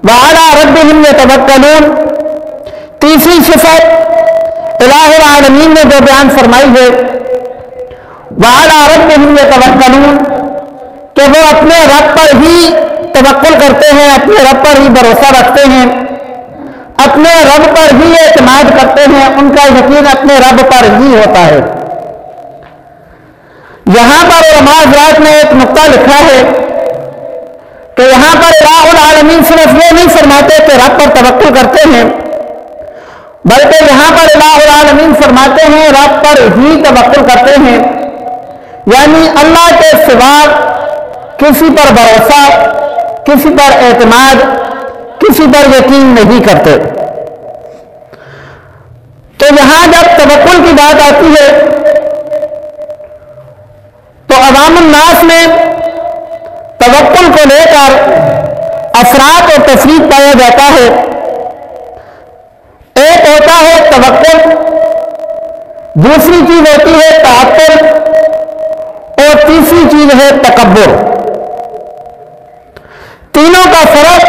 وعلی ربہم یتوکلون، تیسری صفت الہ العالمین نے جو بیان فرمائی ہے وعلی ربہم یتوکلون، کہ وہ اپنے رب پر ہی توکل کرتے ہیں، اپنے رب پر ہی بھروسہ رکھتے ہیں، اپنے رب پر ہی اعتماد کرتے ہیں، ان کا یقین اپنے رب پر ہی ہوتا ہے۔ یہاں پر علماء حضرات نے ایک نقطہ لکھا ہے کہ یہاں پر الہ العالمین صرف یہ نہیں فرماتے کہ رب پر توکل کرتے ہیں، بلکہ یہاں پر الہ العالمین فرماتے ہیں رب پر ہی توکل کرتے ہیں، یعنی اللہ کے سوا کسی پر بھروسہ، کسی پر اعتماد، کسی پر یقین نہیں کرتے۔ تو یہاں جب توکل کی بات آتی ہے تو عوام الناس میں توکل کو لے کر افراد اور تفریق پایا جاتا ہے۔ ایک ہوتا ہے توکل، دوسری چیز ہوتی ہے تعطل، اور تیسری چیز ہے تکبر۔ تینوں کا فرق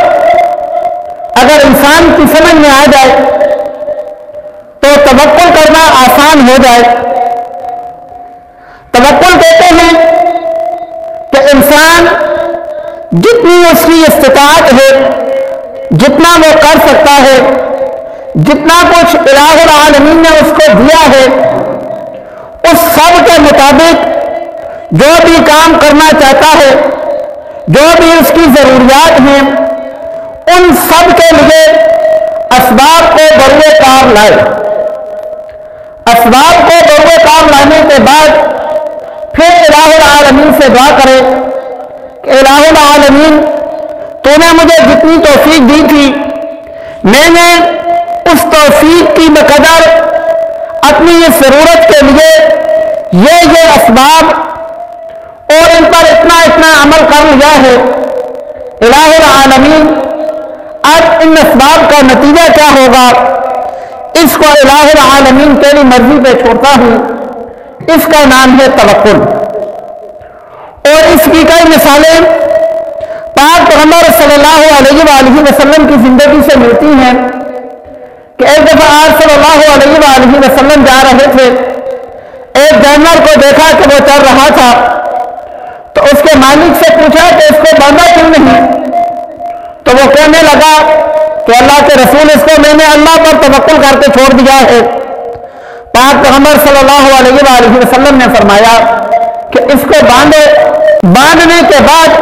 اگر انسان کی سمجھ میں آ جائے تو توکل کرنا آسان ہو جائے۔ توکل کہتے ہیں کہ انسان جتنی اس کی استطاعت ہے، جتنا وہ کر سکتا ہے، جتنا کچھ الہ العالمین نے اس کو دیا ہے، اس سب کے مطابق جو بھی کام کرنا چاہتا ہے، جو بھی اس کی ضروریات ہیں، ان سب کے لیے اسباب کو بروئے کار لائے۔ اسباب کو بروئے کار لانے کے بعد پھر الہ العالمین سے دعا کرے کہ الہ العالمین تو نے مجھے جتنی توفیق دی تھی، میں نے اس توفیق کی بقدر اپنی اس ضرورت کے لیے یہ اسباب اور ان پر اتنا عمل کر لیا ہے۔ الہ العالمین اب ان اسباب کا نتیجہ کیا ہوگا اس کو الہ العالمین تیری مرضی پہ چھوڑتا ہوں۔ اس کا نام ہے توکل۔ اور اس کی کئی مثالیں پاک پیغمبر صلی اللہ علیہ وآلہ وسلم کی زندگی سے ملتی ہیں کہ ایک دفعہ آپ صلی اللہ علیہ وآلہ وسلم جا رہے تھے، ایک جانور کو دیکھا کہ وہ چل رہا تھا، تو اس کے مالک سے پوچھا کہ اس کو باندھا کیوں نہیں؟ تو وہ کہنے لگا کہ اللہ کے رسول اس کو میں نے اللہ پر توکل کر کے چھوڑ دیا ہے۔ پاک پیغمبر صلی اللہ علیہ وآلہ وسلم نے فرمایا کہ اس کو باندھو، باندھنے کے بعد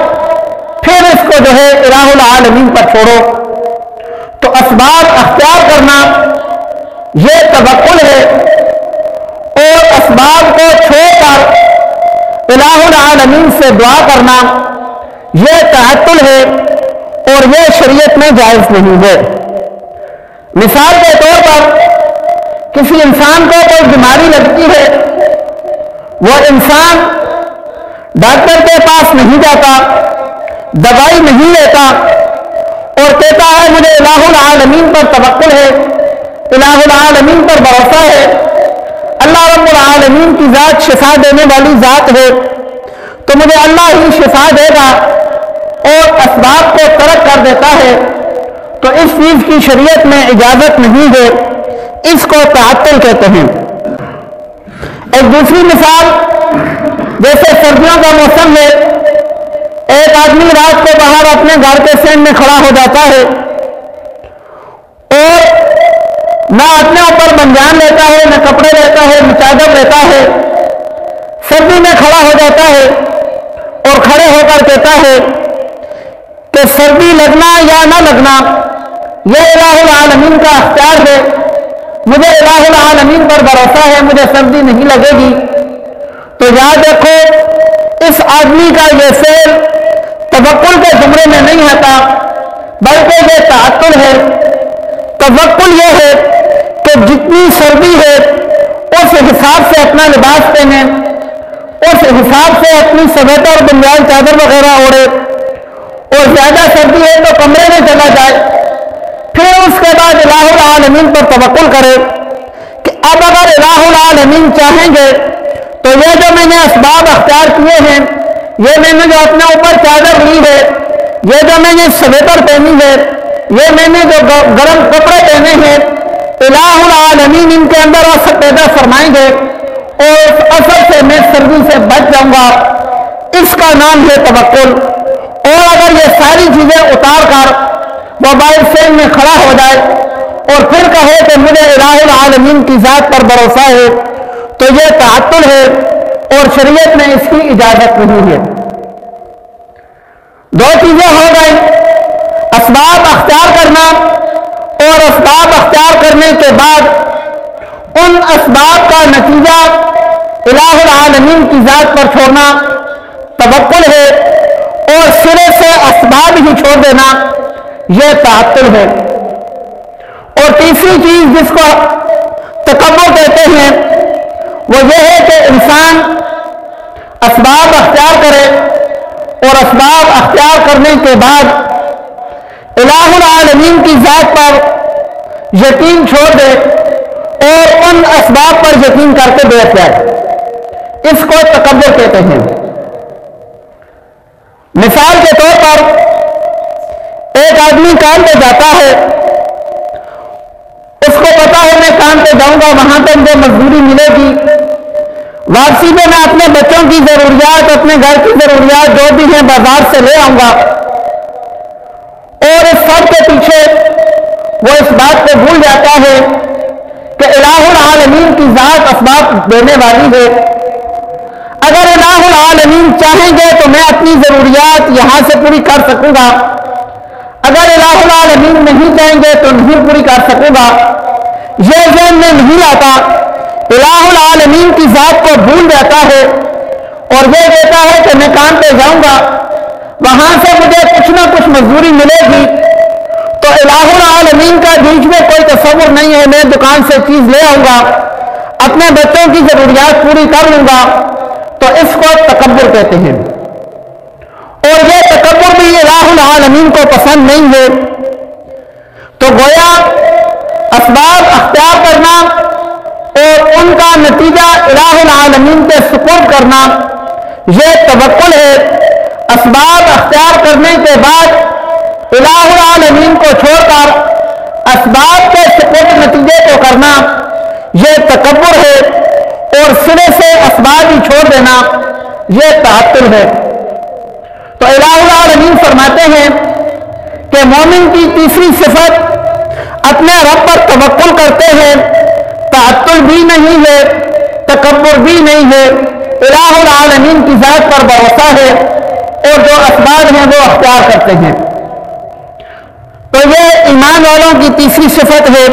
پھر اس کو جو ہے الہ العالمین پر چھوڑو۔ تو اسباب اختیار کرنا یہ توکل ہے، اور اسباب کو چھوڑ کر الہ العالمین سے دعا کرنا یہ تعطل ہے، اور یہ شریعت میں جائز نہیں ہے۔ مثال کے طور پر کسی انسان کو کوئی بیماری لگتی ہے، وہ انسان ڈاکٹر کے پاس نہیں جاتا، دوائی نہیں لیتا، اور کہتا ہے مجھے الہ العالمین پر توکل ہے، الہ العالمین پر بھروسہ ہے، اللہ رب العالمین کی ذات شفا دینے والی ذات ہے، تو مجھے اللہ ہی شفا دے گا، اور اسباب کو ترک کر دیتا ہے، تو اس چیز کی شریعت میں اجازت نہیں ہے، اس کو تعطل کہتے ہیں۔ ایک دوسری مثال، جیسے سردیوں کا موسم ہے، ایک آدمی رات کو باہر اپنے گھر کے سین میں کھڑا ہو جاتا ہے، اور نہ اپنے اوپر بنجان لیتا ہے، نہ کپڑے لیتا ہے، نہ چادر لیتا ہے، سردی میں کھڑا ہو جاتا ہے اور کھڑے ہو کر کہتا ہے کہ سردی لگنا یا نہ لگنا یہ الہ العالمین کا اختیار ہے، مجھے الہ العالمین پر بھروسہ ہے، مجھے سردی نہیں لگے گی۔ تو یاد رکھو اس آدمی کا یہ فعل توکل کے زمرے میں نہیں آتا، بلکہ یہ تعطل ہے۔ توکل یہ ہے کہ جتنی سردی ہے اس حساب سے اپنا لباس پہنے، اس حساب سے اپنی سویٹر بنیاد چادر وغیرہ اوڑھے، اور زیادہ سردی ہے تو کمرے میں چلا جائے، پھر اس کے بعد الہ العالمین پر توکل کرے کہ اب اگر الہ العالمین چاہیں گے تو یہ جو میں نے اسباب اختیار کیے ہیں، یہ میں نے جو اپنے اوپر چادر لی ہے، یہ جو میں نے سویٹر پہنی ہے، یہ میں نے جو گرم کپڑے پہنے ہیں الہ العالمین ان کے اندر اثر پیدا فرمائیں گے اور اس اثر سے میں سردی سے بچ جاؤں گا، اس کا نام ہے توکل۔ اور اگر یہ ساری چیزیں اتار کر موبائل فون میں کھڑا ہو جائے اور پھر کہے کہ مجھے الہ العالمین کی ذات پر بھروسہ ہے تو یہ تعطل ہے اور شریعت میں اس کی اجازت نہیں ہے۔ دو چیزیں ہو گئی، اسباب اختیار کرنا اور اسباب اختیار کرنے کے بعد ان اسباب کا نتیجہ الہ العالمین کی ذات پر چھوڑنا توکل ہے، اور سرے سے اسباب ہی چھوڑ دینا یہ تعطل ہے۔ اور تیسری چیز جس کو تکبر کہتے ہیں وہ یہ ہے کہ انسان اسباب اختیار کرے اور اسباب اختیار کرنے کے بعد الہ العالمین کی ذات پر یقین چھوڑ دے اور ان اسباب پر یقین کر کے بیٹھ جائے، اس کو تکبر کہتے ہیں۔ مثال کے طور پر ایک آدمی کام پہ جاتا ہے، اس کو پتا ہے میں کام پہ جاؤں گا، وہاں تک جو مزدوری ملے گی، واپسی میں میں اپنے بچوں کی ضروریات، اپنے گھر کی ضروریات جو بھی ہیں بازار سے لے آؤں گا، اور اس سب کے پیچھے وہ اس بات کو بھول جاتا ہے کہ الہ العالمین کی ذات اسباب دینے والی ہے۔ اگر الہ العالمین چاہیں گے تو میں اپنی ضروریات یہاں سے پوری کر سکوں گا، اگر الہ العالمین نہیں چاہیں گے تو نہیں پوری کر سکوں گا۔ یہ ذہن میں نہیں آتا، الہ العالمین کی ذات کو بھول جاتا ہے اور یہ کہتا ہے کہ میں کام پہ جاؤں گا، وہاں سے مجھے کچھ نہ کچھ مزدوری ملے گی، تو الہ العالمین کا بیچ میں کوئی تصور نہیں ہے، میں دکان سے چیز لے آؤں گا، اپنے بچوں کی ضروریات پوری کر لوں گا، تو اس کو تکبر کہتے ہیں۔ اور یہ تکبر بھی الہ العالمین کو پسند نہیں ہے۔ تو گویا اسباب اختیار کرنا اور ان کا نتیجہ الہ العالمین کے سپرد کرنا یہ توکل ہے۔ اسباب اختیار کرنے کے بعد الہ العالمین کو چھوڑ کر اسباب کے سپرد نتیجے کو کرنا یہ تکبر ہے، اور سرے سے اسباب ہی چھوڑ دینا یہ تعطل ہے۔ تو الہ العالمین فرماتے ہیں کہ مومن کی تیسری صفت اپنے رب پر توکل کرتے ہیں، تعطل بھی نہیں ہے، تکبر بھی نہیں ہے، الہ العالمین کی ذات پر بھروسہ ہے اور جو اسباب ہیں وہ اختیار کرتے ہیں۔ تو یہ ایمان والوں کی تیسری صفت ہے